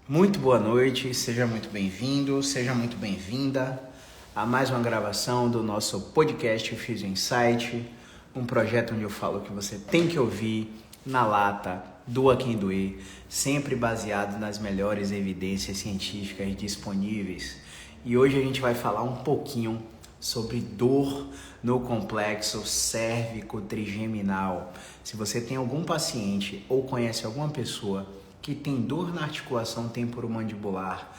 Muito boa noite, seja muito bem-vindo, seja muito bem-vinda a mais uma gravação do nosso podcast Physio Insight, um projeto onde eu falo que você tem que ouvir na lata, doa quem doer, sempre baseado nas melhores evidências científicas disponíveis. E hoje a gente vai falar um pouquinho sobre dor no complexo cérvico-trigeminal. Se você tem algum paciente ou conhece alguma pessoa que tem dor na articulação temporomandibular,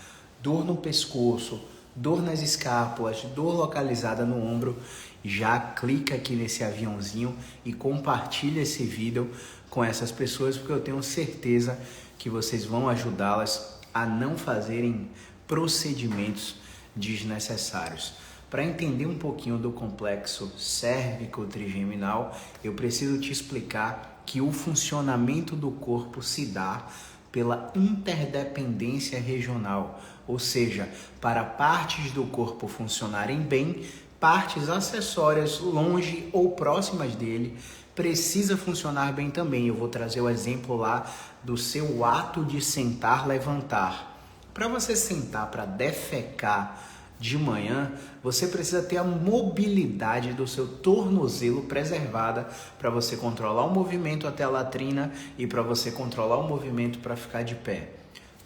dor no pescoço, dor nas escápulas, dor localizada no ombro, já clica aqui nesse aviãozinho e compartilha esse vídeo com essas pessoas, porque eu tenho certeza que vocês vão ajudá-las a não fazerem procedimentos desnecessários. Para entender um pouquinho do complexo cérvico-trigeminal, eu preciso te explicar que o funcionamento do corpo se dá pela interdependência regional, ou seja, para partes do corpo funcionarem bem, partes acessórias longe ou próximas dele precisa funcionar bem também. Eu vou trazer o exemplo lá do seu ato de sentar, levantar. Para você sentar para defecar de manhã, você precisa ter a mobilidade do seu tornozelo preservada para você controlar o movimento até a latrina e para você controlar o movimento para ficar de pé,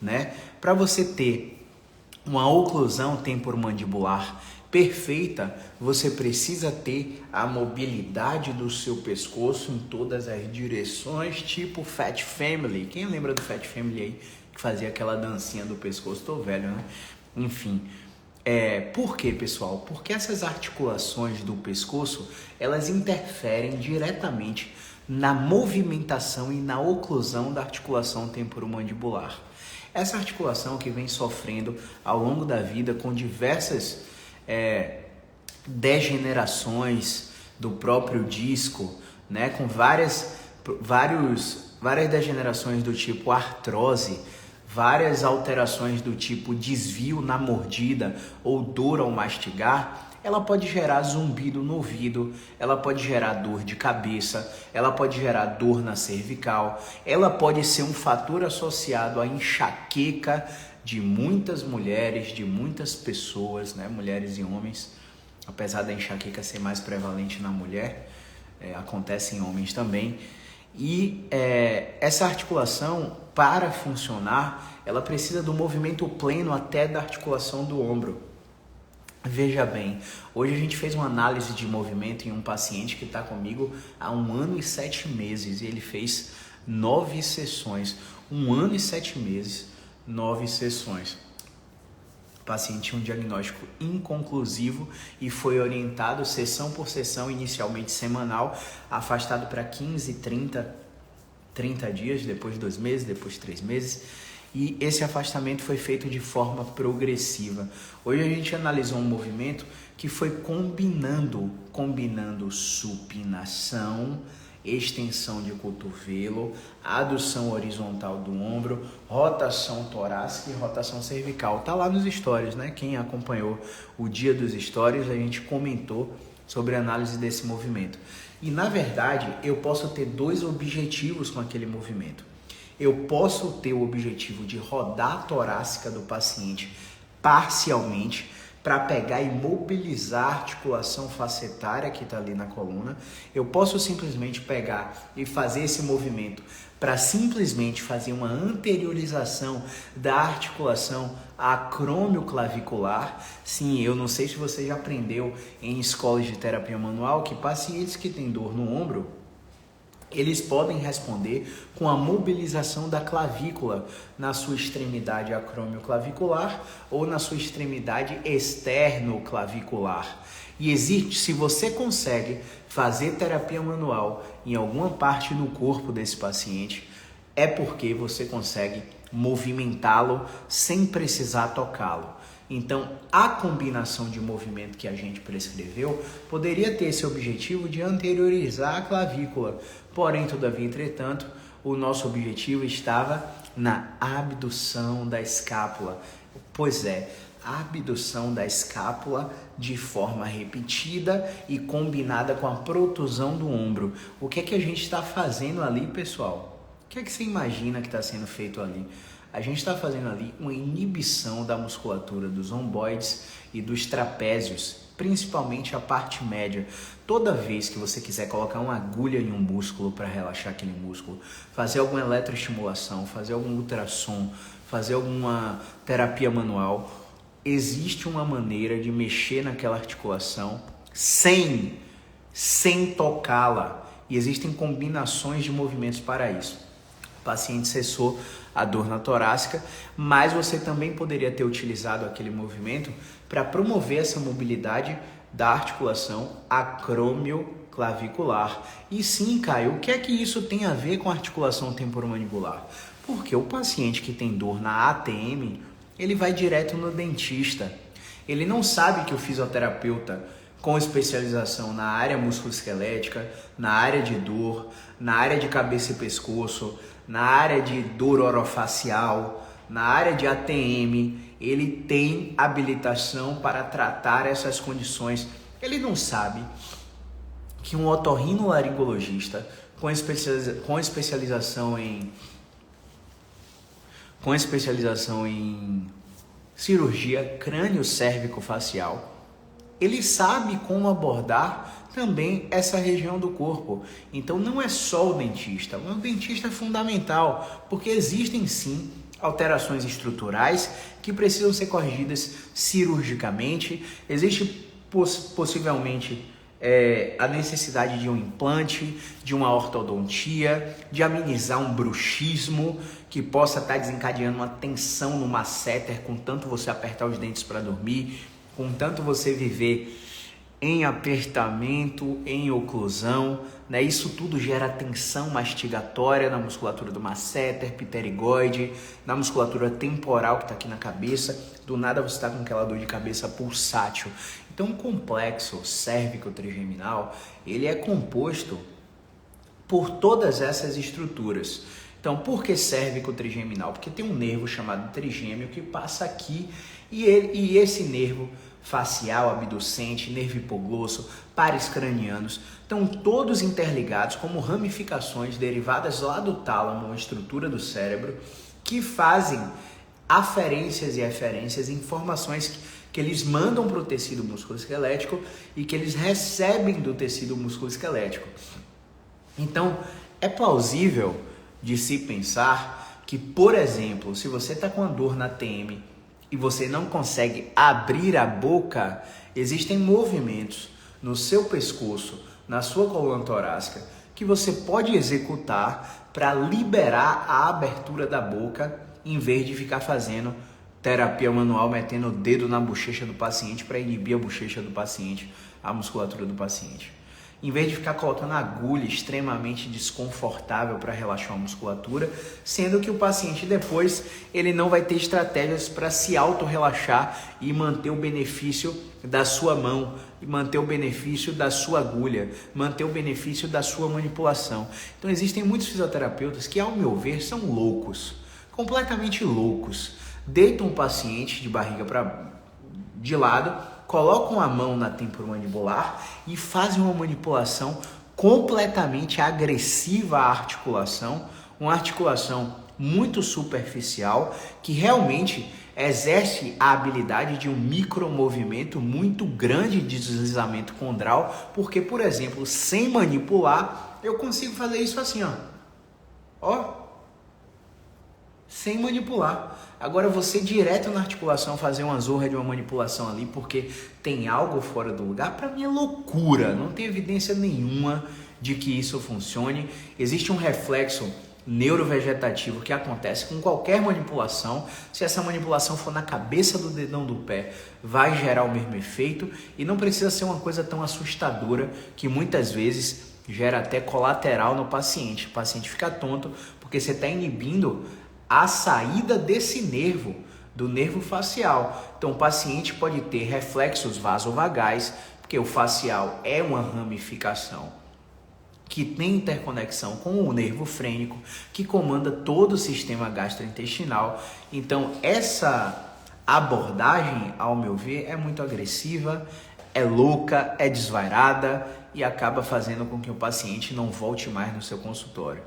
né? Para você ter uma oclusão temporomandibular perfeita, você precisa ter a mobilidade do seu pescoço em todas as direções, tipo Fat Family. Quem lembra do Fat Family aí, que fazia aquela dancinha do pescoço? Tô velho, né? Enfim. Por quê, pessoal? Porque essas articulações do pescoço, elas interferem diretamente na movimentação e na oclusão da articulação temporomandibular. Essa articulação que vem sofrendo ao longo da vida com diversas degenerações do próprio disco, né? Com várias degenerações do tipo artrose, várias alterações do tipo desvio na mordida ou dor ao mastigar, ela pode gerar zumbido no ouvido, ela pode gerar dor de cabeça, ela pode gerar dor na cervical, ela pode ser um fator associado à enxaqueca de muitas mulheres, de muitas pessoas, né? Mulheres e homens, apesar da enxaqueca ser mais prevalente na mulher, acontece em homens também. E essa articulação, para funcionar, ela precisa do movimento pleno até da articulação do ombro. Veja bem, hoje a gente fez uma análise de movimento em um paciente que está comigo há 1 ano e 7 meses e ele fez 9 sessões. 1 ano e 7 meses, 9 sessões. O paciente tinha um diagnóstico inconclusivo e foi orientado sessão por sessão, inicialmente semanal, afastado para 15, 30 dias, depois 2 meses, depois 3 meses. E esse afastamento foi feito de forma progressiva. Hoje a gente analisou um movimento que foi combinando supinação, extensão de cotovelo, adução horizontal do ombro, rotação torácica e rotação cervical. Tá lá nos stories, né? Quem acompanhou o dia dos stories, a gente comentou sobre a análise desse movimento. E na verdade, eu posso ter 2 objetivos com aquele movimento. Eu posso ter o objetivo de rodar a torácica do paciente parcialmente para pegar e mobilizar a articulação facetária que está ali na coluna. Eu posso simplesmente pegar e fazer esse movimento para simplesmente fazer uma anteriorização da articulação acromioclavicular. Sim, eu não sei se você já aprendeu em escolas de terapia manual que pacientes que têm dor no ombro, eles podem responder com a mobilização da clavícula na sua extremidade acromioclavicular ou na sua extremidade externoclavicular. E existe, se você consegue fazer terapia manual em alguma parte do corpo desse paciente, é porque você consegue movimentá-lo sem precisar tocá-lo. Então, a combinação de movimento que a gente prescreveu poderia ter esse objetivo de anteriorizar a clavícula. Porém, todavia, entretanto, o nosso objetivo estava na abdução da escápula. Pois é, a abdução da escápula de forma repetida e combinada com a protusão do ombro. O que é que a gente está fazendo ali, pessoal? O que é que você imagina que está sendo feito ali? a gente está fazendo ali uma inibição da musculatura dos rhomboides e dos trapézios, principalmente a parte média. Toda vez que você quiser colocar uma agulha em um músculo para relaxar aquele músculo, fazer alguma eletroestimulação, fazer algum ultrassom, fazer alguma terapia manual, existe uma maneira de mexer naquela articulação sem tocá-la. E existem combinações de movimentos para isso. O paciente cessou a dor na torácica, mas você também poderia ter utilizado aquele movimento para promover essa mobilidade da articulação acromioclavicular. E sim, Caio, o que é que isso tem a ver com a articulação temporomandibular? Porque o paciente que tem dor na ATM, ele vai direto no dentista. Ele não sabe que o fisioterapeuta com especialização na área musculoesquelética, na área de dor, na área de cabeça e pescoço, na área de dor orofacial, na área de ATM, ele tem habilitação para tratar essas condições. Ele não sabe que um otorrinolaringologista com especialização em cirurgia crânio-cérvico-facial, ele sabe como abordar também essa região do corpo. Então não é só o dentista é fundamental, porque existem sim alterações estruturais que precisam ser corrigidas cirurgicamente. Existe possivelmente a necessidade de um implante, de uma ortodontia, de amenizar um bruxismo que possa estar desencadeando uma tensão no masseter, com tanto você apertar os dentes para dormir, com tanto você viver em apertamento, em oclusão, né? Isso tudo gera tensão mastigatória na musculatura do masseter, pterigoide, na musculatura temporal que está aqui na cabeça. Do nada você está com aquela dor de cabeça pulsátil. Então, o complexo cérvico-trigeminal, ele é composto por todas essas estruturas. Então, por que cérvico-trigeminal? Porque tem um nervo chamado trigêmeo que passa aqui e esse nervo facial, abducente, nervo hipoglosso, pares cranianos, estão todos interligados como ramificações derivadas lá do tálamo, uma estrutura do cérebro, que fazem aferências e eferências, informações que eles mandam para o tecido musculoesquelético e que eles recebem do tecido musculoesquelético. Então, é plausível de se pensar que, por exemplo, se você está com a dor na TM e você não consegue abrir a boca, existem movimentos no seu pescoço, na sua coluna torácica, que você pode executar para liberar a abertura da boca, em vez de ficar fazendo terapia manual, metendo o dedo na bochecha do paciente para inibir a bochecha do paciente, a musculatura do paciente. Em vez de ficar colocando agulha extremamente desconfortável para relaxar a musculatura, sendo que o paciente depois ele não vai ter estratégias para se auto-relaxar e manter o benefício da sua mão, e manter o benefício da sua agulha, manter o benefício da sua manipulação. Então existem muitos fisioterapeutas que, ao meu ver, são loucos, completamente loucos. Deitam o paciente de barriga de lado, colocam a mão na temporomandibular e fazem uma manipulação completamente agressiva à articulação, uma articulação muito superficial que realmente exerce a habilidade de um micromovimento muito grande de deslizamento condral, porque, por exemplo, sem manipular, eu consigo fazer isso assim, sem manipular. Agora você direto na articulação fazer uma zorra de uma manipulação ali porque tem algo fora do lugar, para mim é loucura, não tem evidência nenhuma de que isso funcione. Existe um reflexo neurovegetativo que acontece com qualquer manipulação. Se essa manipulação for na cabeça do dedão do pé, vai gerar o mesmo efeito e não precisa ser uma coisa tão assustadora que muitas vezes gera até colateral no paciente. O paciente fica tonto porque você está inibindo a saída desse nervo, do nervo facial. Então o paciente pode ter reflexos vasovagais, porque o facial é uma ramificação que tem interconexão com o nervo frênico, que comanda todo o sistema gastrointestinal. Então essa abordagem, ao meu ver, é muito agressiva, é louca, é desvairada e acaba fazendo com que o paciente não volte mais no seu consultório.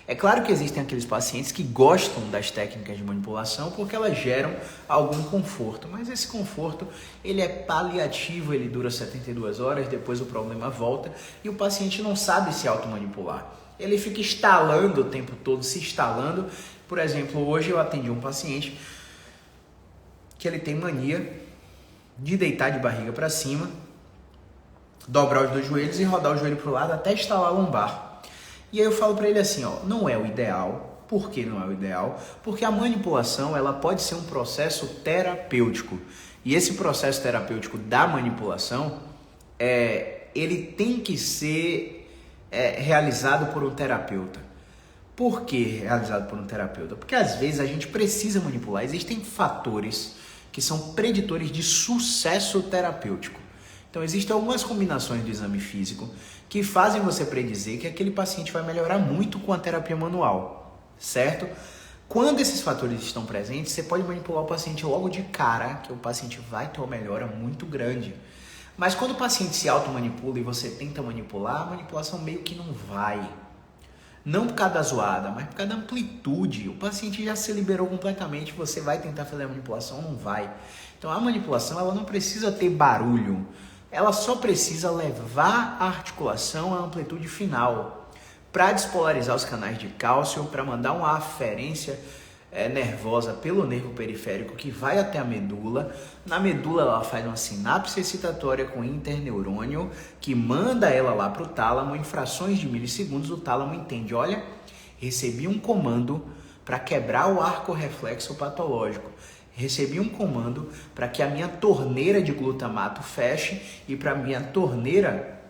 É claro que existem aqueles pacientes que gostam das técnicas de manipulação porque elas geram algum conforto, mas esse conforto ele é paliativo, ele dura 72 horas, depois o problema volta e o paciente não sabe se automanipular. Ele fica instalando o tempo todo, se instalando. Por exemplo, hoje eu atendi um paciente que ele tem mania de deitar de barriga para cima, dobrar os dois joelhos e rodar o joelho para o lado até instalar a lombar. E aí eu falo para ele assim, ó, não é o ideal. Por que não é o ideal? Porque a manipulação ela pode ser um processo terapêutico. E esse processo terapêutico da manipulação, ele tem que ser realizado por um terapeuta. Por que realizado por um terapeuta? Porque às vezes a gente precisa manipular. Existem fatores que são preditores de sucesso terapêutico. Então existem algumas combinações do exame físico que fazem você predizer que aquele paciente vai melhorar muito com a terapia manual, certo? Quando esses fatores estão presentes, você pode manipular o paciente logo de cara, que o paciente vai ter uma melhora muito grande. Mas quando o paciente se automanipula e você tenta manipular, a manipulação meio que não vai. Não por causa da zoada, mas por causa da amplitude. O paciente já se liberou completamente, você vai tentar fazer a manipulação, não vai. Então a manipulação ela não precisa ter barulho. Ela só precisa levar a articulação à amplitude final para despolarizar os canais de cálcio, para mandar uma aferência nervosa pelo nervo periférico que vai até a medula. Na medula ela faz uma sinapse excitatória com interneurônio que manda ela lá para o tálamo. Em frações de milissegundos o tálamo entende, olha, recebi um comando para quebrar o arco reflexo patológico. Recebi um comando para que a minha torneira de glutamato feche e para a minha torneira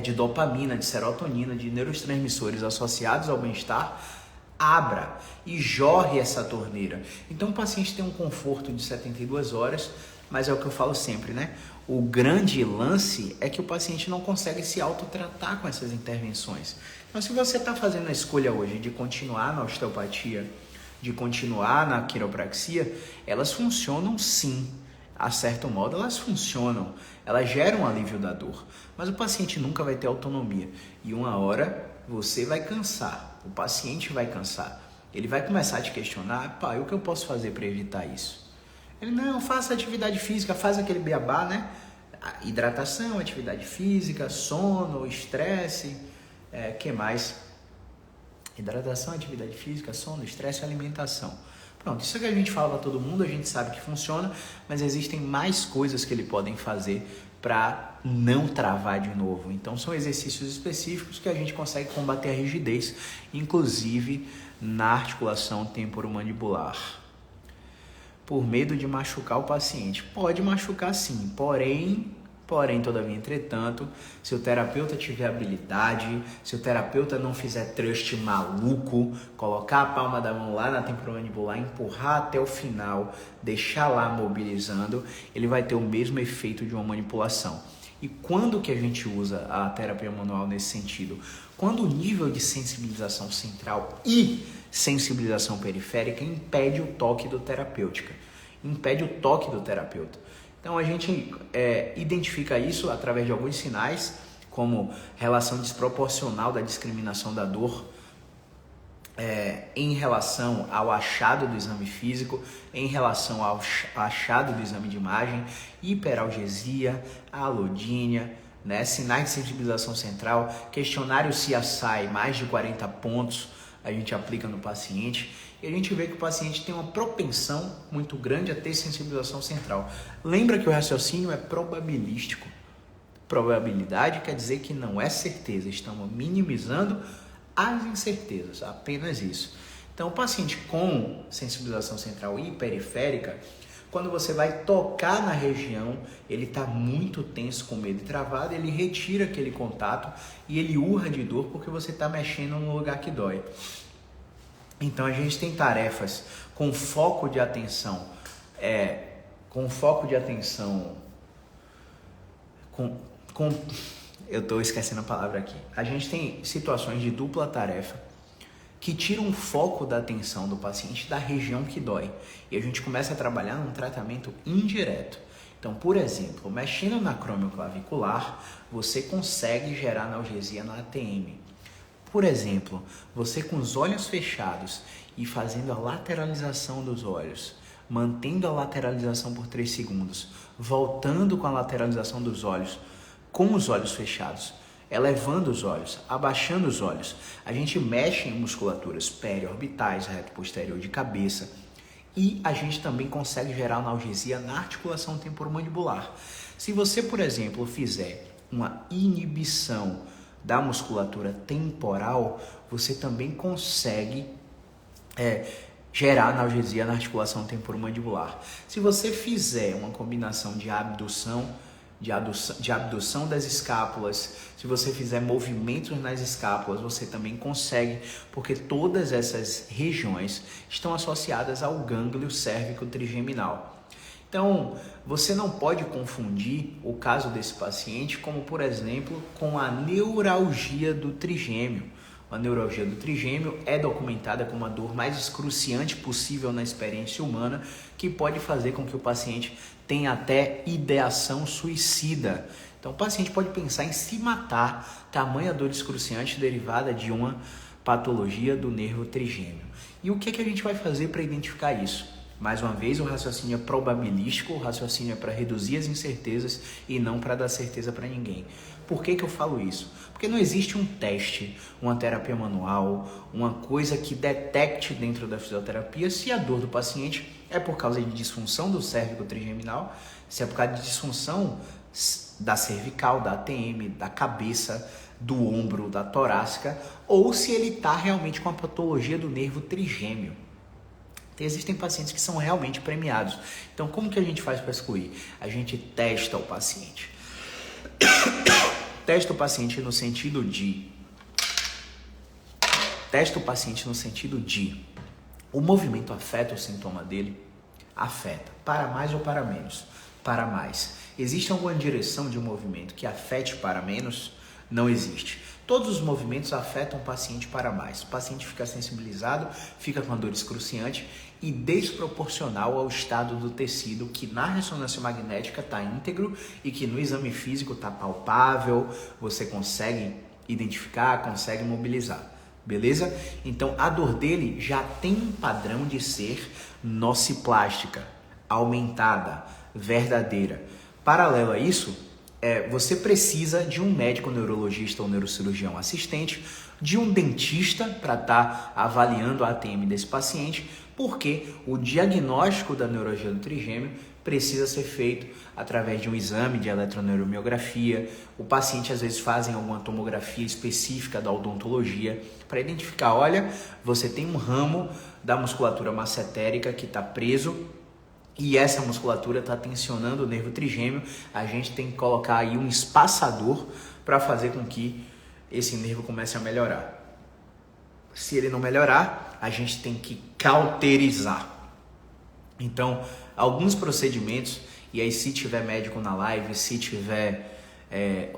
de dopamina, de serotonina, de neurotransmissores associados ao bem-estar, abra e jorre essa torneira. Então o paciente tem um conforto de 72 horas, mas é o que eu falo sempre, né? O grande lance é que o paciente não consegue se autotratar com essas intervenções. Então se você está fazendo a escolha hoje de continuar na osteopatia, de continuar na quiropraxia, elas funcionam sim, a certo modo elas funcionam, elas geram um alívio da dor, mas o paciente nunca vai ter autonomia e uma hora você vai cansar, o paciente vai cansar, ele vai começar a te questionar, pai, o que eu posso fazer para evitar isso? Ele, não, faça atividade física, faz aquele beabá, né? Hidratação, atividade física, sono, estresse, que mais? Hidratação, atividade física, sono, estresse e alimentação. Pronto, isso que a gente fala para todo mundo, a gente sabe que funciona, mas existem mais coisas que ele podem fazer para não travar de novo. Então são exercícios específicos que a gente consegue combater a rigidez, inclusive na articulação temporomandibular. Por medo de machucar o paciente. Pode machucar sim, porém, todavia, entretanto, se o terapeuta tiver habilidade, se o terapeuta não fizer thrust maluco, colocar a palma da mão lá na temporomandibular, empurrar até o final, deixar lá mobilizando, ele vai ter o mesmo efeito de uma manipulação. E quando que a gente usa a terapia manual nesse sentido? Quando o nível de sensibilização central e sensibilização periférica impede o toque do terapeuta. Então a gente identifica isso através de alguns sinais, como relação desproporcional da discriminação da dor em relação ao achado do exame físico, em relação ao achado do exame de imagem, hiperalgesia, alodínia, né? Sinais de sensibilização central, questionário CSI, mais de 40 pontos, a gente aplica no paciente e a gente vê que o paciente tem uma propensão muito grande a ter sensibilização central. Lembra que o raciocínio é probabilístico. Probabilidade quer dizer que não é certeza, estamos minimizando as incertezas, apenas isso. Então, o paciente com sensibilização central e periférica, quando você vai tocar na região, ele está muito tenso, com medo e travado, ele retira aquele contato e ele urra de dor porque você está mexendo no lugar que dói. Então, a gente tem tarefas com foco de atenção, eu estou esquecendo a palavra aqui. A gente tem situações de dupla tarefa que tiram o foco da atenção do paciente da região que dói. E a gente começa a trabalhar num tratamento indireto. Então, por exemplo, mexendo na acromioclavicular, você consegue gerar analgesia na ATM. Por exemplo, você com os olhos fechados e fazendo a lateralização dos olhos, mantendo a lateralização por 3 segundos, voltando com a lateralização dos olhos, com os olhos fechados, elevando os olhos, abaixando os olhos. A gente mexe em musculaturas periorbitais, reto posterior de cabeça, e a gente também consegue gerar analgesia na articulação temporomandibular. Se você, por exemplo, fizer uma inibição da musculatura temporal, você também consegue gerar analgesia na articulação temporomandibular. Se você fizer uma combinação de abdução das escápulas, se você fizer movimentos nas escápulas, você também consegue, porque todas essas regiões estão associadas ao gânglio cérvico trigeminal. Então, você não pode confundir o caso desse paciente como, por exemplo, com a neuralgia do trigêmeo. A neuralgia do trigêmeo é documentada como a dor mais excruciante possível na experiência humana, que pode fazer com que o paciente tenha até ideação suicida. Então, o paciente pode pensar em se matar, tamanha dor excruciante derivada de uma patologia do nervo trigêmeo. E o que a gente vai fazer para identificar isso? Mais uma vez, o raciocínio é probabilístico, o raciocínio é para reduzir as incertezas e não para dar certeza para ninguém. Por que eu falo isso? Porque não existe um teste, uma terapia manual, uma coisa que detecte dentro da fisioterapia se a dor do paciente é por causa de disfunção do cérvico trigeminal, se é por causa de disfunção da cervical, da ATM, da cabeça, do ombro, da torácica, ou se ele está realmente com a patologia do nervo trigêmeo. Existem pacientes que são realmente premiados. Então, como que a gente faz para excluir? A gente testa o paciente. Testa o paciente no sentido de... O movimento afeta o sintoma dele? Afeta. Para mais ou para menos? Para mais. Existe alguma direção de um movimento que afete para menos? Não existe. Todos os movimentos afetam o paciente para mais. O paciente fica sensibilizado, fica com a dor excruciante e desproporcional ao estado do tecido, que na ressonância magnética está íntegro e que no exame físico está palpável, você consegue identificar, consegue mobilizar. Beleza? Então a dor dele já tem um padrão de ser nociplástica, aumentada, verdadeira. Paralelo a isso, você precisa de um médico neurologista ou neurocirurgião assistente, de um dentista para estar avaliando a ATM desse paciente, porque o diagnóstico da neuralgia do trigêmeo precisa ser feito através de um exame de eletroneuromiografia. O paciente às vezes faz alguma tomografia específica da odontologia para identificar, olha, você tem um ramo da musculatura massetérica que está preso, e essa musculatura está tensionando o nervo trigêmeo, a gente tem que colocar aí um espaçador para fazer com que esse nervo comece a melhorar. Se ele não melhorar, a gente tem que cauterizar. Então, alguns procedimentos, e aí se tiver médico na live, se tiver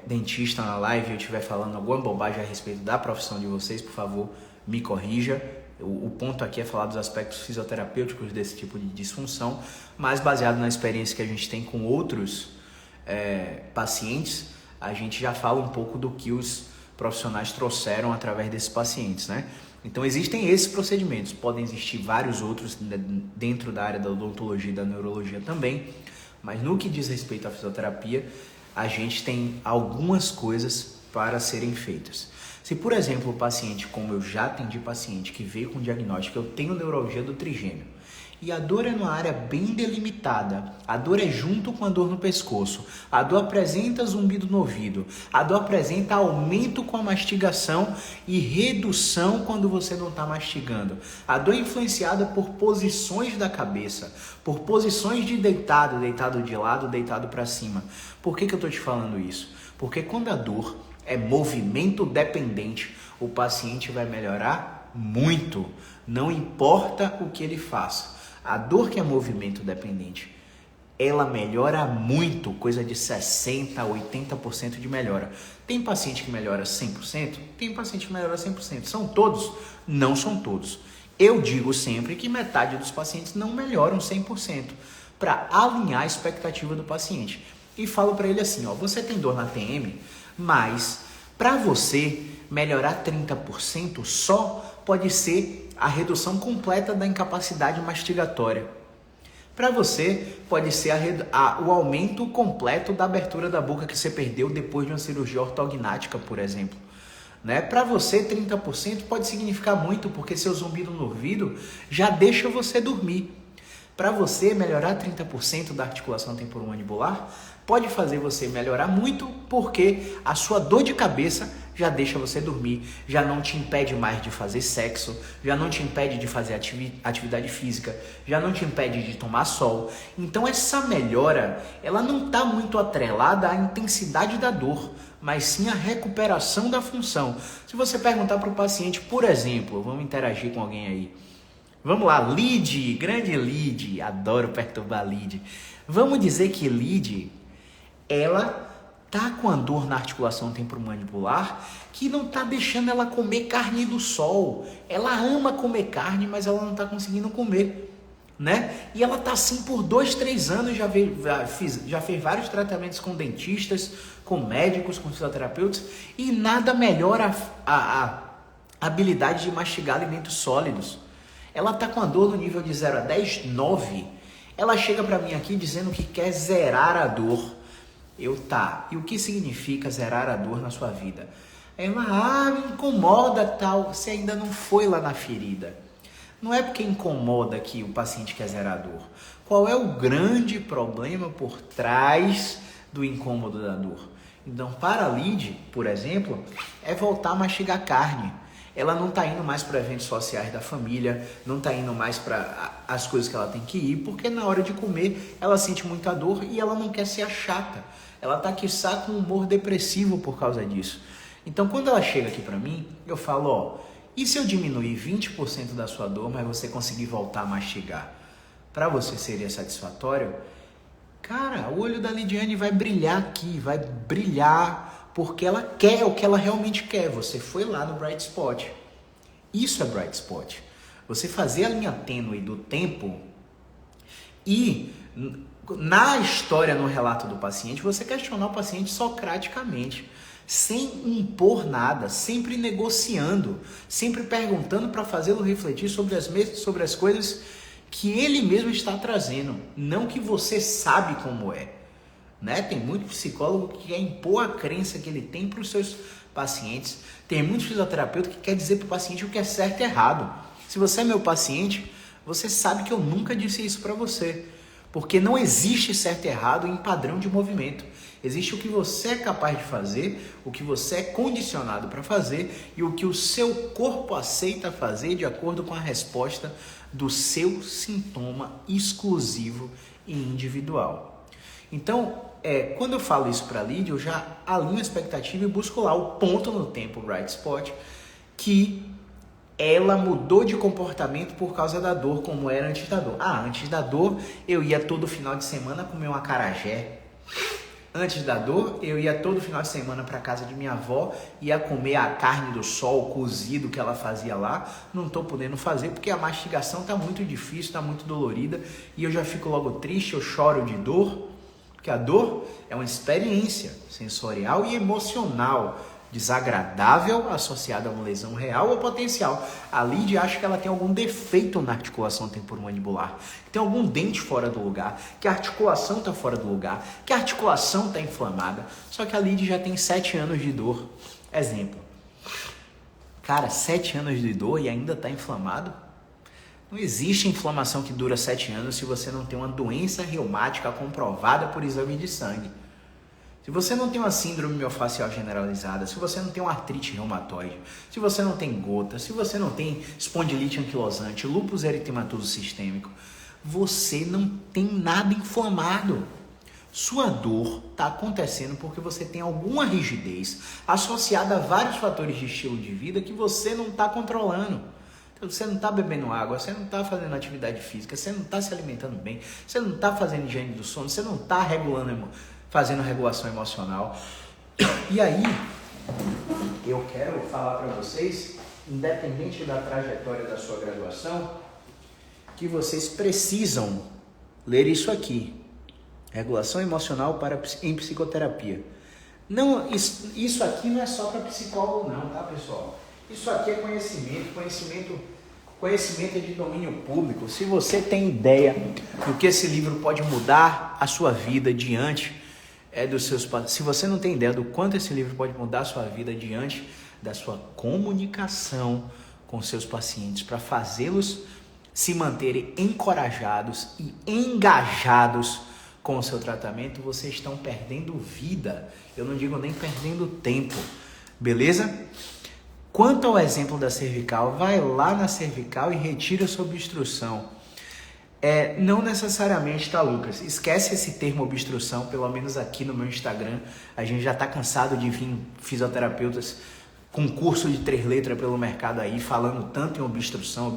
dentista na live, eu estiver falando alguma bobagem a respeito da profissão de vocês, por favor, me corrija. O ponto aqui é falar dos aspectos fisioterapêuticos desse tipo de disfunção, mas baseado na experiência que a gente tem com outros pacientes, a gente já fala um pouco do que os profissionais trouxeram através desses pacientes, né? Então existem esses procedimentos, podem existir vários outros dentro da área da odontologia e da neurologia também, mas no que diz respeito à fisioterapia, a gente tem algumas coisas para serem feitas. Se, por exemplo, o paciente, como eu já atendi paciente que veio com diagnóstico, eu tenho neuralgia do trigêmeo, e a dor é numa área bem delimitada, a dor é junto com a dor no pescoço, a dor apresenta zumbido no ouvido, a dor apresenta aumento com a mastigação e redução quando você não está mastigando. A dor é influenciada por posições da cabeça, por posições de deitado de lado, deitado para cima. Por que eu estou te falando isso? Porque quando a dor é movimento dependente, o paciente vai melhorar muito, não importa o que ele faça. A dor que é movimento dependente, ela melhora muito, coisa de 60% a 80% de melhora. Tem paciente que melhora 100%? Tem paciente que melhora 100%. São todos? Não são todos. Eu digo sempre que metade dos pacientes não melhoram 100%, para alinhar a expectativa do paciente. E falo para ele assim, ó, você tem dor na TM, mas Para você melhorar 30% só pode ser a redução completa da incapacidade mastigatória. Para você pode ser o aumento completo da abertura da boca que você perdeu depois de uma cirurgia ortognática, por exemplo. Né? Para você, 30% pode significar muito, porque seu zumbido no ouvido já deixa você dormir. Para você, melhorar 30% da articulação temporomandibular pode fazer você melhorar muito, porque a sua dor de cabeça já deixa você dormir, já não te impede mais de fazer sexo, já não te impede de fazer atividade física, já não te impede de tomar sol. Então essa melhora, ela não está muito atrelada à intensidade da dor, mas sim à recuperação da função. Se você perguntar para o paciente, por exemplo, vamos interagir com alguém aí. Vamos lá, Lid, grande Lid, adoro perturbar Lid. Vamos dizer que Lid, ela tá com a dor na articulação temporomandibular que não tá deixando ela comer carne do sol. Ela ama comer carne, mas ela não tá conseguindo comer, né? E ela tá assim por 2, 3 anos, já fez vários tratamentos com dentistas, com médicos, com fisioterapeutas, e nada melhora a habilidade de mastigar alimentos sólidos. Ela tá com a dor no nível de 0 a 10, 9. Ela chega para mim aqui dizendo que quer zerar a dor. E o que significa zerar a dor na sua vida? Ela, me incomoda tal, você ainda não foi lá na ferida. Não é porque incomoda que o paciente quer zerar a dor. Qual é o grande problema por trás do incômodo da dor? Então, para a Lid, por exemplo, é voltar a mastigar carne. Ela não está indo mais para eventos sociais da família, não está indo mais para as coisas que ela tem que ir, porque na hora de comer ela sente muita dor e ela não quer ser a chata. Ela está quiçá com um humor depressivo por causa disso. Então, quando ela chega aqui para mim, eu falo, e se eu diminuir 20% da sua dor, mas você conseguir voltar a mastigar? Para você seria satisfatório? Cara, o olho da Lidiane vai brilhar aqui, vai brilhar, porque ela quer o que ela realmente quer. Você foi lá no Bright Spot. Isso é Bright Spot. Você fazer a linha tênue do tempo e, na história, no relato do paciente, você questionar o paciente socraticamente, sem impor nada, sempre negociando, sempre perguntando para fazê-lo refletir sobre as coisas que ele mesmo está trazendo, não que você sabe como é. Né? Tem muito psicólogo que quer impor a crença que ele tem para os seus pacientes. Tem muito fisioterapeuta que quer dizer para o paciente o que é certo e errado. Se você é meu paciente, você sabe que eu nunca disse isso para você. Porque não existe certo e errado em padrão de movimento. Existe o que você é capaz de fazer, o que você é condicionado para fazer e o que o seu corpo aceita fazer de acordo com a resposta do seu sintoma exclusivo e individual. Então, quando eu falo isso para a Lid, eu já alinho a expectativa e busco lá o ponto no tempo, Bright Spot, que ela mudou de comportamento por causa da dor, como era antes da dor. Antes da dor, eu ia todo final de semana comer um acarajé. Antes da dor, eu ia todo final de semana para casa de minha avó, ia comer a carne do sol cozido que ela fazia lá. Não estou podendo fazer porque a mastigação está muito difícil, está muito dolorida e eu já fico logo triste, eu choro de dor. Porque a dor é uma experiência sensorial e emocional desagradável associada a uma lesão real ou potencial. A Lid acha que ela tem algum defeito na articulação temporomandibular, que tem algum dente fora do lugar, que a articulação está fora do lugar, que a articulação está inflamada. Só que a Lid já tem 7 anos de dor. Exemplo. Cara, 7 anos de dor e ainda está inflamado? Não existe inflamação que dura 7 anos se você não tem uma doença reumática comprovada por exame de sangue. Se você não tem uma síndrome miofascial generalizada, se você não tem uma artrite reumatoide, se você não tem gota, se você não tem espondilite anquilosante, lúpus eritematoso sistêmico, você não tem nada inflamado. Sua dor está acontecendo porque você tem alguma rigidez associada a vários fatores de estilo de vida que você não está controlando. Então, você não está bebendo água, você não está fazendo atividade física, você não está se alimentando bem, você não está fazendo higiene do sono, você não está fazendo regulação emocional. E aí, eu quero falar para vocês, independente da trajetória da sua graduação, que vocês precisam ler isso aqui. Regulação emocional em psicoterapia. Não, isso aqui não é só para psicólogo não, tá, pessoal? Isso aqui é conhecimento é de domínio público. Se você tem ideia do que esse livro pode mudar a sua vida diante dos seus pacientes, se você não tem ideia do quanto esse livro pode mudar a sua vida diante da sua comunicação com seus pacientes, para fazê-los se manterem encorajados e engajados com o seu tratamento, vocês estão perdendo vida. Eu não digo nem perdendo tempo, beleza? Quanto ao exemplo da cervical, vai lá na cervical e retira sua obstrução. Não necessariamente, tá, Lucas? Esquece esse termo obstrução, pelo menos aqui no meu Instagram. A gente já tá cansado de vir fisioterapeutas com curso de 3 letras pelo mercado aí, falando tanto em obstrução,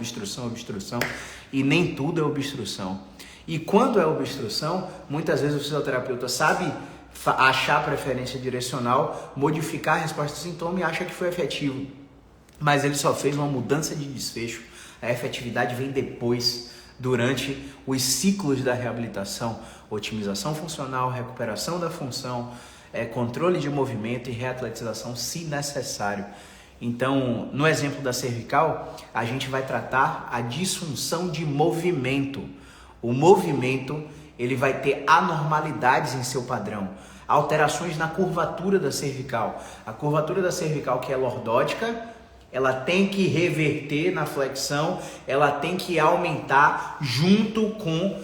e nem tudo é obstrução. E quando é obstrução, muitas vezes o fisioterapeuta sabe achar a preferência direcional, modificar a resposta do sintoma e acha que foi efetivo. Mas ele só fez uma mudança de desfecho. A efetividade vem depois, durante os ciclos da reabilitação, otimização funcional, recuperação da função, controle de movimento e reatletização, se necessário. Então, no exemplo da cervical, a gente vai tratar a disfunção de movimento. O movimento, ele vai ter anormalidades em seu padrão, alterações na curvatura da cervical. A curvatura da cervical, que é lordótica, ela tem que reverter na flexão, ela tem que aumentar junto com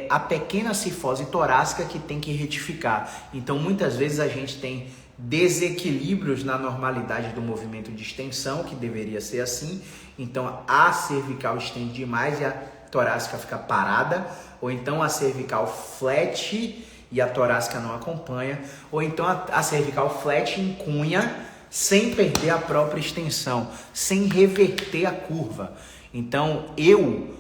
a pequena cifose torácica que tem que retificar. Então, muitas vezes a gente tem desequilíbrios na normalidade do movimento de extensão, que deveria ser assim. Então, a cervical estende demais e a torácica fica parada, ou então a cervical flat e a torácica não acompanha, ou então a cervical flat encunha sem perder a própria extensão, sem reverter a curva. Então eu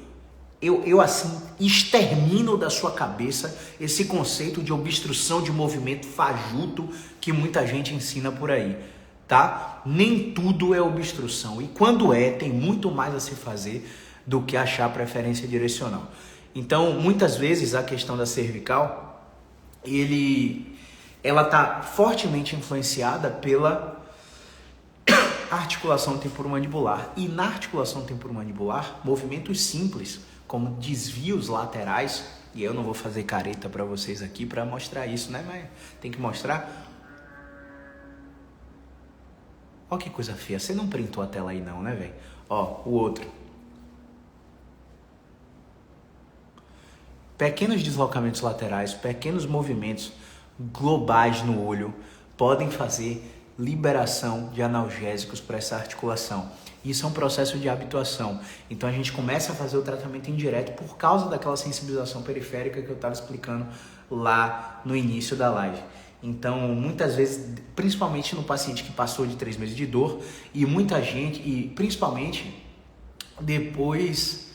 assim extermino da sua cabeça esse conceito de obstrução de movimento fajuto que muita gente ensina por aí, tá? Nem tudo é obstrução, e quando tem muito mais a se fazer do que achar preferência direcional. Então, muitas vezes a questão da cervical, ela está fortemente influenciada pela articulação temporomandibular. E na articulação temporomandibular, movimentos simples, como desvios laterais, e eu não vou fazer careta para vocês aqui para mostrar isso, né? Mas tem que mostrar. Ó que coisa feia, você não printou a tela aí não, né, velho? Ó, o outro. Pequenos deslocamentos laterais, pequenos movimentos globais no olho podem fazer liberação de analgésicos para essa articulação. Isso é um processo de habituação. Então a gente começa a fazer o tratamento indireto por causa daquela sensibilização periférica que eu estava explicando lá no início da live. Então, muitas vezes, principalmente no paciente que passou de 3 meses de dor, e muita gente, e principalmente depois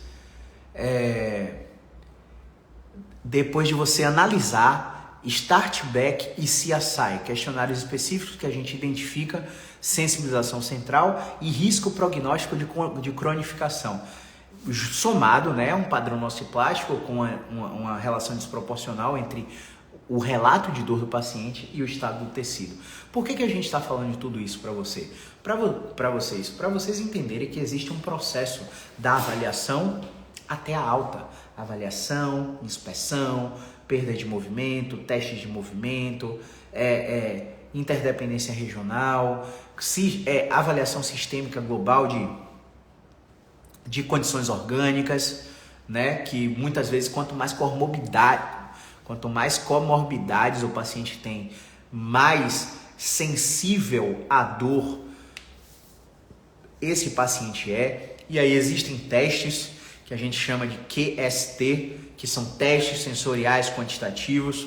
de você analisar Start Back e CSI, questionários específicos que a gente identifica sensibilização central e risco prognóstico de cronificação. Somado, né, um padrão nociplástico com uma relação desproporcional entre o relato de dor do paciente e o estado do tecido. Por que a gente está falando de tudo isso para você? Para vocês entenderem que existe um processo da avaliação até a alta. Avaliação, inspeção, perda de movimento, testes de movimento, interdependência regional, avaliação sistêmica global de condições orgânicas, né? Que muitas vezes quanto mais comorbidades o paciente tem, mais sensível à dor esse paciente é. E aí existem testes que a gente chama de QST, que são testes sensoriais quantitativos,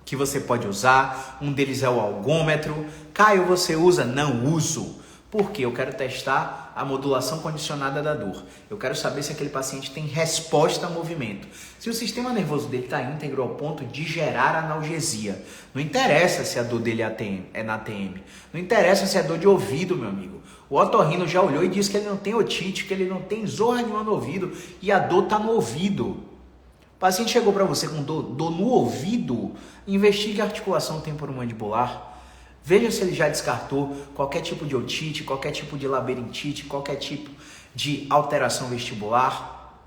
que você pode usar. Um deles é o algômetro. Caio, você usa? Não uso. Por quê? Eu quero testar a modulação condicionada da dor. Eu quero saber se aquele paciente tem resposta a movimento. Se o sistema nervoso dele está íntegro ao ponto de gerar analgesia. Não interessa se a dor dele é na TM. Não interessa se é dor de ouvido, meu amigo. O otorrino já olhou e disse que ele não tem otite, que ele não tem zorra nenhuma no ouvido e a dor está no ouvido. O paciente chegou para você com dor no ouvido, investigue a articulação temporomandibular. Veja se ele já descartou qualquer tipo de otite, qualquer tipo de labirintite, qualquer tipo de alteração vestibular.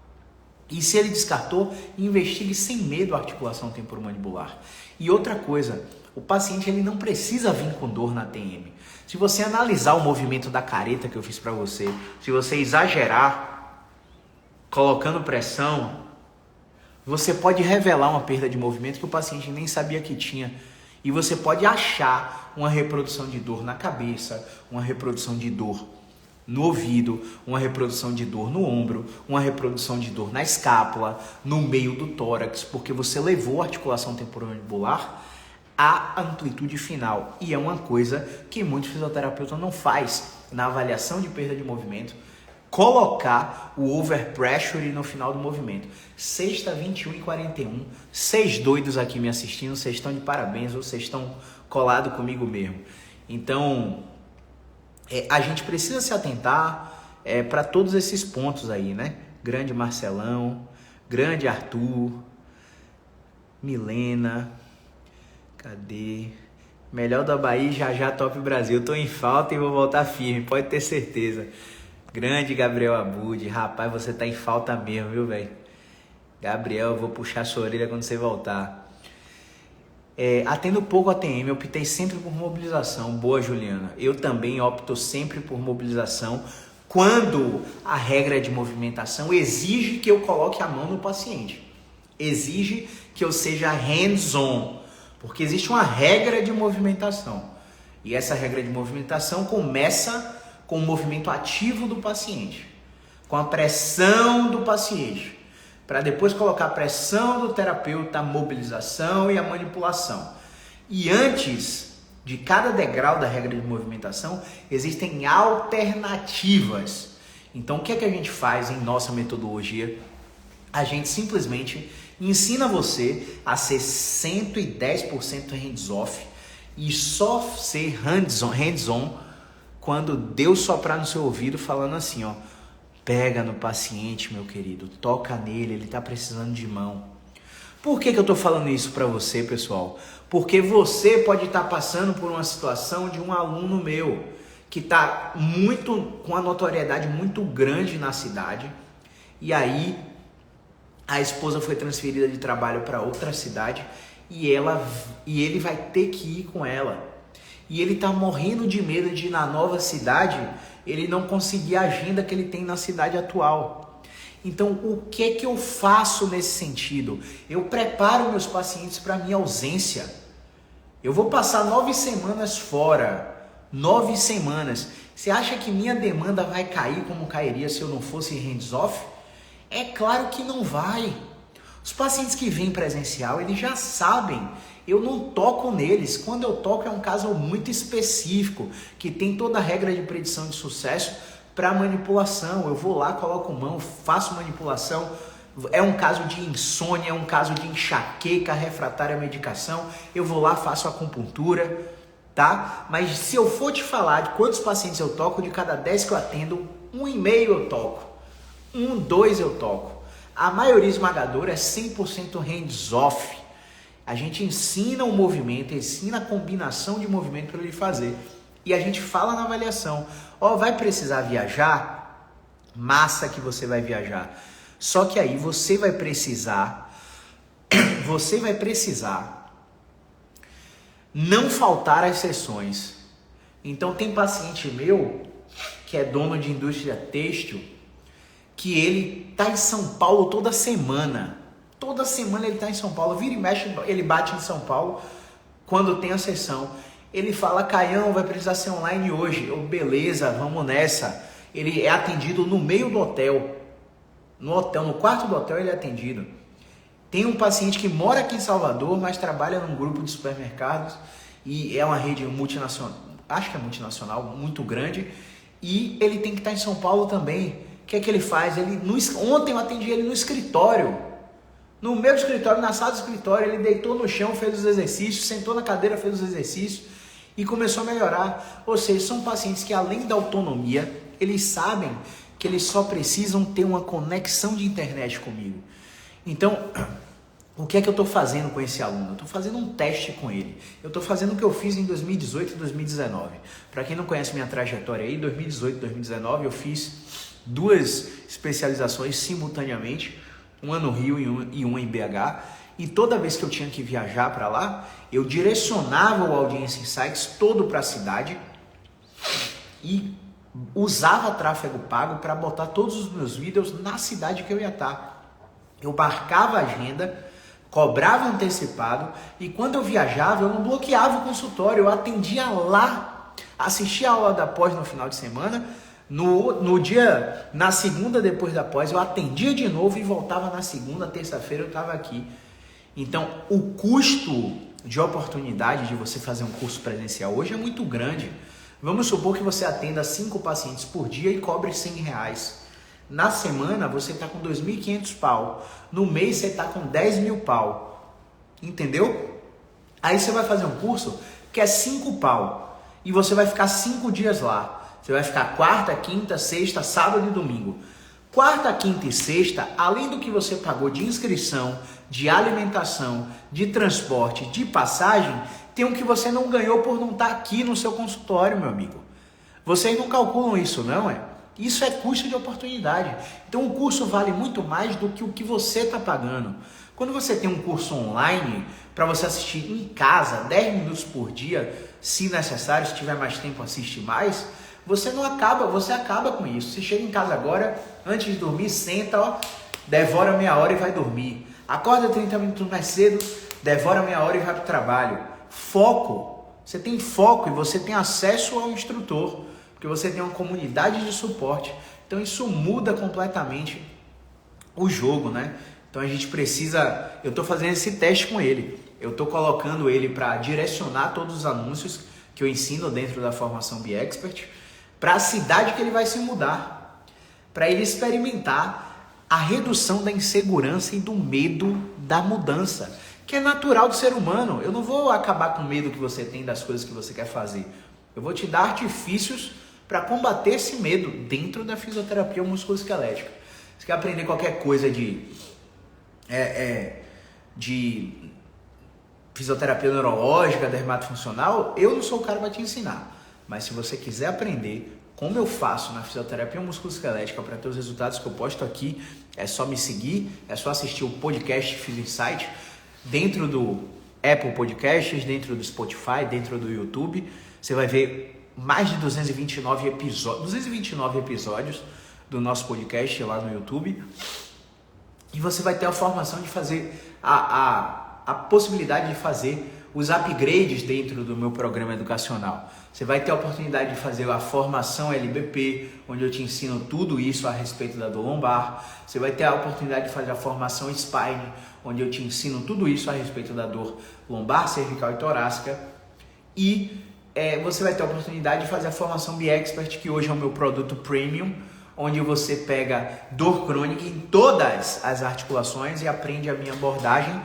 E se ele descartou, investigue sem medo a articulação temporomandibular. E outra coisa, o paciente ele não precisa vir com dor na TM. Se você analisar o movimento da careta que eu fiz para você, se você exagerar colocando pressão, você pode revelar uma perda de movimento que o paciente nem sabia que tinha. E você pode achar uma reprodução de dor na cabeça, uma reprodução de dor no ouvido, uma reprodução de dor no ombro, uma reprodução de dor na escápula, no meio do tórax, porque você levou a articulação temporomandibular à amplitude final. E é uma coisa que muitos fisioterapeutas não faz na avaliação de perda de movimento, colocar o overpressure no final do movimento. Sexta, 21h41, 6 doidos aqui me assistindo, vocês estão de parabéns, ou vocês estão colados comigo mesmo. Então, a gente precisa se atentar para todos esses pontos aí, né? Grande Marcelão, grande Arthur, Milena, cadê? Melhor da Bahia, já top Brasil. Tô em falta e vou voltar firme, pode ter certeza. Grande Gabriel Abud, rapaz, você tá em falta mesmo, viu, velho? Gabriel, eu vou puxar sua orelha quando você voltar. Atendo pouco a TM, eu optei sempre por mobilização. Boa, Juliana. Eu também opto sempre por mobilização quando a regra de movimentação exige que eu coloque a mão no paciente. Exige que eu seja hands-on, porque existe uma regra de movimentação. E essa regra de movimentação começa com o movimento ativo do paciente, com a pressão do paciente, para depois colocar a pressão do terapeuta, a mobilização e a manipulação. E antes de cada degrau da regra de movimentação, existem alternativas. Então, o que é que a gente faz em nossa metodologia? A gente simplesmente ensina você a ser 110% hands-off e só ser hands-on quando Deus soprar no seu ouvido falando assim, ó, pega no paciente, meu querido, toca nele, ele tá precisando de mão. Por que eu tô falando isso para você, pessoal? Porque você pode estar passando por uma situação de um aluno meu que tá com uma notoriedade muito grande na cidade, e aí a esposa foi transferida de trabalho para outra cidade e ele vai ter que ir com ela. E ele tá morrendo de medo de ir na nova cidade, ele não conseguir a agenda que ele tem na cidade atual. Então, o que é que eu faço nesse sentido? Eu preparo meus pacientes para minha ausência. Eu vou passar 9 semanas fora. 9 semanas. Você acha que minha demanda vai cair como cairia se eu não fosse hands-off? É claro que não vai. Os pacientes que vêm presencial, eles já sabem. Eu não toco neles. Quando eu toco é um caso muito específico, que tem toda a regra de predição de sucesso para manipulação. Eu vou lá, coloco mão, faço manipulação. É um caso de insônia, é um caso de enxaqueca refratária à medicação. Eu vou lá, faço acupuntura, tá? Mas se eu for te falar de quantos pacientes eu toco, de cada 10 que eu atendo, 1,5 eu toco. 2 eu toco. A maioria esmagadora é 100% hands-off. A gente ensina o movimento, ensina a combinação de movimento para ele fazer. E a gente fala na avaliação, vai precisar viajar? Massa que você vai viajar. Só que aí você vai precisar não faltar às sessões. Então tem paciente meu que é dono de indústria têxtil, que ele tá em São Paulo toda semana. Toda semana ele está em São Paulo, vira e mexe, ele bate em São Paulo quando tem a sessão. Ele fala, Caião, vai precisar ser online hoje. Beleza, vamos nessa. Ele é atendido no meio do hotel. No quarto do hotel ele é atendido. Tem um paciente que mora aqui em Salvador, mas trabalha num grupo de supermercados e é uma rede multinacional, acho que é multinacional, muito grande, e ele tem que estar em São Paulo também. O que é que ele faz? Ontem eu atendi ele no escritório. No meu escritório, na sala do escritório, ele deitou no chão, fez os exercícios, sentou na cadeira, fez os exercícios e começou a melhorar. Ou seja, são pacientes que além da autonomia, eles sabem que eles só precisam ter uma conexão de internet comigo. Então, O que é que eu estou fazendo com esse aluno? Eu estou fazendo um teste com ele. Eu estou fazendo o que eu fiz em 2018 e 2019. Para quem não conhece minha trajetória aí, 2018 e 2019 eu fiz 2 especializações simultaneamente, uma no Rio e uma em BH. E toda vez que eu tinha que viajar para lá, eu direcionava o Audiência Insights todo para a cidade e usava tráfego pago para botar todos os meus vídeos na cidade que eu ia estar. Eu marcava a agenda, cobrava antecipado e quando eu viajava eu não bloqueava o consultório, eu atendia lá, assistia a aula da pós no final de semana, na segunda depois da pós eu atendia de novo e voltava na segunda, terça-feira eu estava aqui. Então o custo de oportunidade de você fazer um curso presencial hoje é muito grande. Vamos supor que você atenda 5 pacientes por dia e cobre R$100. Na semana você está com 2.500 pau. No mês você está com 10 mil pau. Entendeu? Aí você vai fazer um curso que é 5 pau. E você vai ficar 5 dias lá. Você vai ficar quarta, quinta, sexta, sábado e domingo. Quarta, quinta e sexta, além do que você pagou de inscrição, de alimentação, de transporte, de passagem, tem um que você não ganhou por não estar aqui no seu consultório, meu amigo. Vocês não calculam isso, não é? Isso é custo de oportunidade. Então o curso vale muito mais do que o que você está pagando. Quando você tem um curso online, para você assistir em casa, 10 minutos por dia, se necessário, se tiver mais tempo, assiste mais, você acaba com isso. Você chega em casa agora, antes de dormir, senta, ó, devora meia hora e vai dormir. Acorda 30 minutos mais cedo, devora meia hora e vai para o trabalho. Foco. Você tem foco e você tem acesso ao instrutor, porque você tem uma comunidade de suporte. Então isso muda completamente o jogo, né? Então a gente precisa... Eu estou fazendo esse teste com ele. Eu estou colocando ele para direcionar todos os anúncios que eu ensino dentro da formação BeExpert para a cidade que ele vai se mudar, para ele experimentar a redução da insegurança e do medo da mudança, que é natural do ser humano. Eu não vou acabar com o medo que você tem das coisas que você quer fazer. Eu vou te dar artifícios para combater esse medo dentro da fisioterapia musculoesquelética. Você quer aprender qualquer coisa de fisioterapia neurológica, dermatofuncional, eu não sou o cara para te ensinar. Mas se você quiser aprender como eu faço na fisioterapia musculoesquelética para ter os resultados que eu posto aqui, é só me seguir, é só assistir o podcast Physio Insight dentro do Apple Podcasts, dentro do Spotify, dentro do YouTube. Você vai ver mais de 229 episódios do nosso podcast lá no YouTube. E você vai ter a formação de fazer a possibilidade de fazer os upgrades dentro do meu programa educacional. Você vai ter a oportunidade de fazer a formação LBP, onde eu te ensino tudo isso a respeito da dor lombar. Você vai ter a oportunidade de fazer a formação Spine, onde eu te ensino tudo isso a respeito da dor lombar, cervical e torácica. E você vai ter a oportunidade de fazer a formação BeExpert, que hoje é o meu produto premium, onde você pega dor crônica em todas as articulações e aprende a minha abordagem.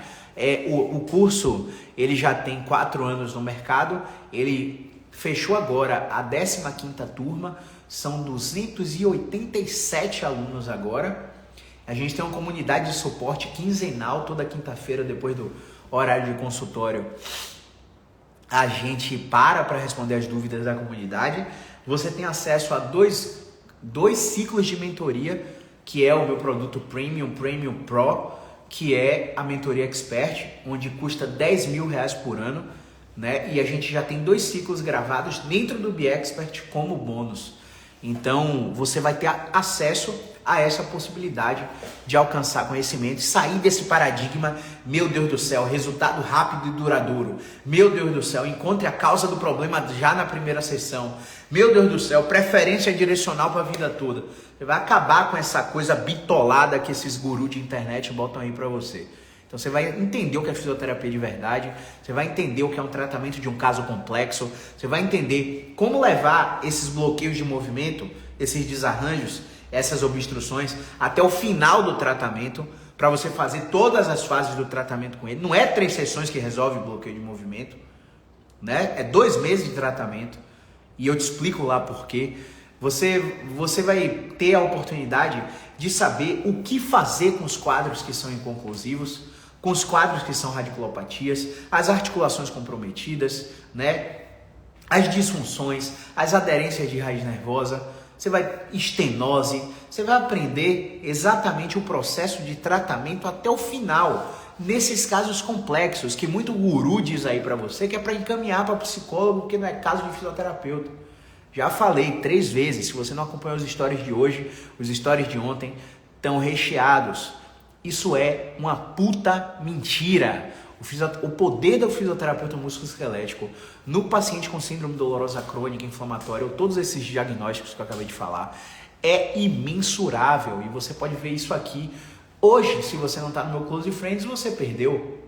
O curso ele já tem 4 anos no mercado, ele fechou agora a 15ª turma, são 287 alunos agora. A gente tem uma comunidade de suporte quinzenal, toda quinta-feira depois do horário de consultório. A gente para responder as dúvidas da comunidade. Você tem acesso a dois ciclos de mentoria, que é o meu produto Premium Pro, que é a mentoria Expert, onde custa R$10 mil por ano, né? E a gente já tem 2 ciclos gravados dentro do BeExpert como bônus. Então você vai ter acesso a essa possibilidade de alcançar conhecimento, sair desse paradigma, meu Deus do céu, resultado rápido e duradouro, meu Deus do céu, encontre a causa do problema já na primeira sessão, meu Deus do céu, preferência direcional para a vida toda. Você vai acabar com essa coisa bitolada que esses gurus de internet botam aí para você. Então você vai entender o que é fisioterapia de verdade, você vai entender o que é um tratamento de um caso complexo, você vai entender como levar esses bloqueios de movimento, esses desarranjos, essas obstruções até o final do tratamento, para você fazer todas as fases do tratamento com ele. Não é 3 sessões que resolve o bloqueio de movimento, né? É 2 meses de tratamento e eu te explico lá por quê. Você vai ter a oportunidade de saber o que fazer com os quadros que são inconclusivos, com os quadros que são radiculopatias, as articulações comprometidas, né? As disfunções, as aderências de raiz nervosa, você vai estenose, você vai aprender exatamente o processo de tratamento até o final, nesses casos complexos, que muito guru diz aí pra você que é pra encaminhar para psicólogo, porque não é caso de fisioterapeuta. Já falei 3 vezes, se você não acompanhou os stories de hoje, os stories de ontem estão recheados. Isso é uma puta mentira. O poder do fisioterapeuta musculoesquelético no paciente com síndrome dolorosa crônica, inflamatória, ou todos esses diagnósticos que eu acabei de falar, é imensurável. E você pode ver isso aqui. Hoje, se você não está no meu Close Friends, você perdeu.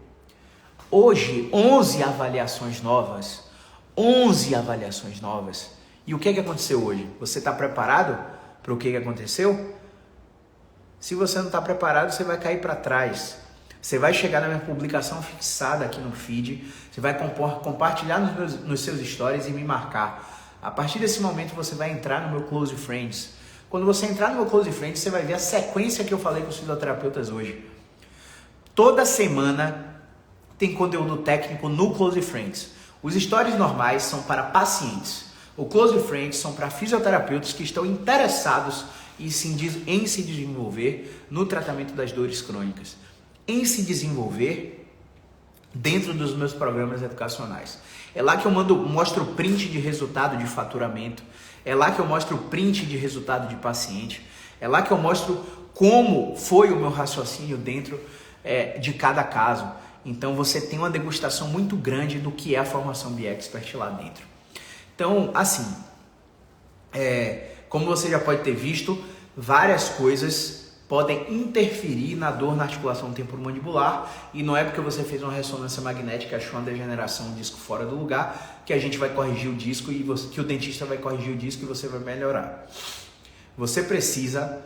Hoje, 11 avaliações novas. 11 avaliações novas. E o que aconteceu hoje? Você está preparado para o que aconteceu? Se você não está preparado, você vai cair para trás. Você vai chegar na minha publicação fixada aqui no feed, você vai compartilhar nos seus stories e me marcar. A partir desse momento você vai entrar no meu Close Friends. Quando você entrar no meu Close Friends, você vai ver a sequência que eu falei com os fisioterapeutas hoje. Toda semana tem conteúdo técnico no Close Friends. Os stories normais são para pacientes. O Close Friends são para fisioterapeutas que estão interessados em se desenvolver no tratamento das dores crônicas, em se desenvolver dentro dos meus programas educacionais. É lá que eu mostro print de resultado de faturamento, é lá que eu mostro print de resultado de paciente, é lá que eu mostro como foi o meu raciocínio dentro de cada caso. Então você tem uma degustação muito grande do que é a formação BeExpert lá dentro. Então, assim, como você já pode ter visto, várias coisas podem interferir na dor na articulação temporomandibular, e não é porque você fez uma ressonância magnética e achou uma degeneração, um disco fora do lugar, que a gente vai corrigir o disco e que o dentista vai corrigir o disco e você vai melhorar. Você precisa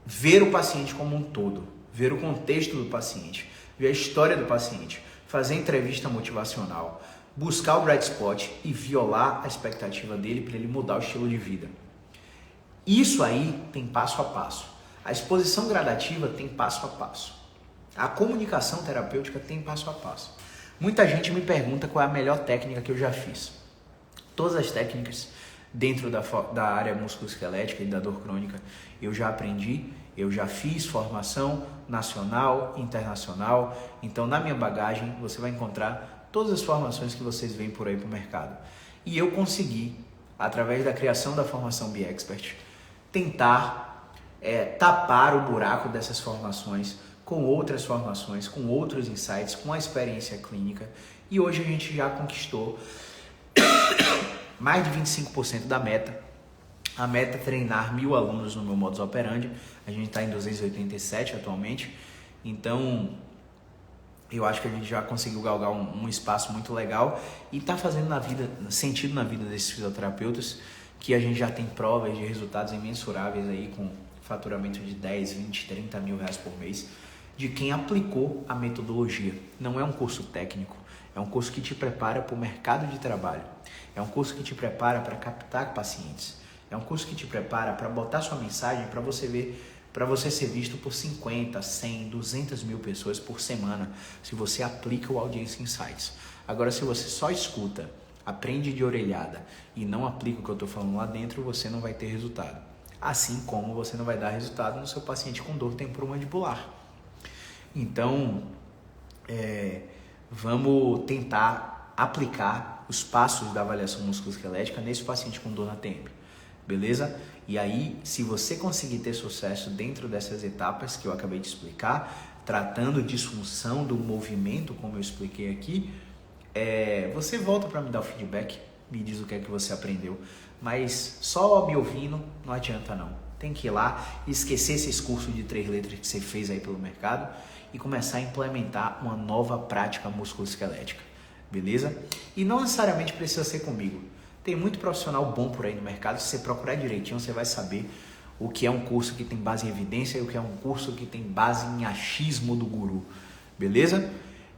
ver o paciente como um todo, ver o contexto do paciente, ver a história do paciente, fazer entrevista motivacional, buscar o bright spot e violar a expectativa dele para ele mudar o estilo de vida. Isso aí tem passo a passo. A exposição gradativa tem passo a passo. A comunicação terapêutica tem passo a passo. Muita gente me pergunta qual é a melhor técnica que eu já fiz. Todas as técnicas dentro da área musculoesquelética e da dor crônica eu já aprendi, eu já fiz formação nacional, internacional. Então na minha bagagem você vai encontrar todas as formações que vocês veem por aí para o mercado. E eu consegui, através da criação da formação BeExpert, tentar tapar o buraco dessas formações com outras formações, com outros insights, com a experiência clínica. E hoje a gente já conquistou mais de 25% da meta. A meta é treinar 1.000 alunos no meu modus operandi. A gente está em 287 atualmente. Então, eu acho que a gente já conseguiu galgar um espaço muito legal e está fazendo sentido na vida desses fisioterapeutas, que a gente já tem provas de resultados imensuráveis aí com faturamento de 10, 20, 30 mil reais por mês de quem aplicou a metodologia. Não é um curso técnico, é um curso que te prepara para o mercado de trabalho, é um curso que te prepara para captar pacientes, é um curso que te prepara para botar sua mensagem para você ser visto por 50, 100, 200 mil pessoas por semana, se você aplica o Audience Insights. Agora, se você só escuta, aprende de orelhada e não aplica o que eu estou falando lá dentro, você não vai ter resultado. Assim como você não vai dar resultado no seu paciente com dor temporomandibular. Então, vamos tentar aplicar os passos da avaliação musculoesquelética nesse paciente com dor na TM. Beleza? E aí, se você conseguir ter sucesso dentro dessas etapas que eu acabei de explicar, tratando disfunção do movimento, como eu expliquei aqui, você volta para me dar o feedback, me diz o que é que você aprendeu. Mas só me ouvindo não adianta não. Tem que ir lá e esquecer esses cursos de 3 letras que você fez aí pelo mercado e começar a implementar uma nova prática musculoesquelética. Beleza? E não necessariamente precisa ser comigo. Tem muito profissional bom por aí no mercado. Se você procurar direitinho, você vai saber o que é um curso que tem base em evidência e o que é um curso que tem base em achismo do guru. Beleza?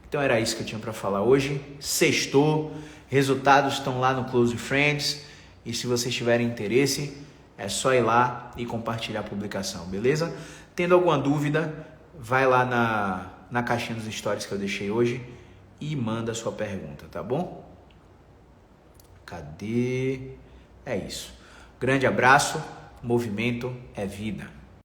Então era isso que eu tinha para falar hoje. Sextou, resultados estão lá no Close Friends. E se vocês tiverem interesse, é só ir lá e compartilhar a publicação, beleza? Tendo alguma dúvida, vai lá na caixinha dos stories que eu deixei hoje e manda a sua pergunta, tá bom? Cadê? É isso. Grande abraço. Movimento é vida.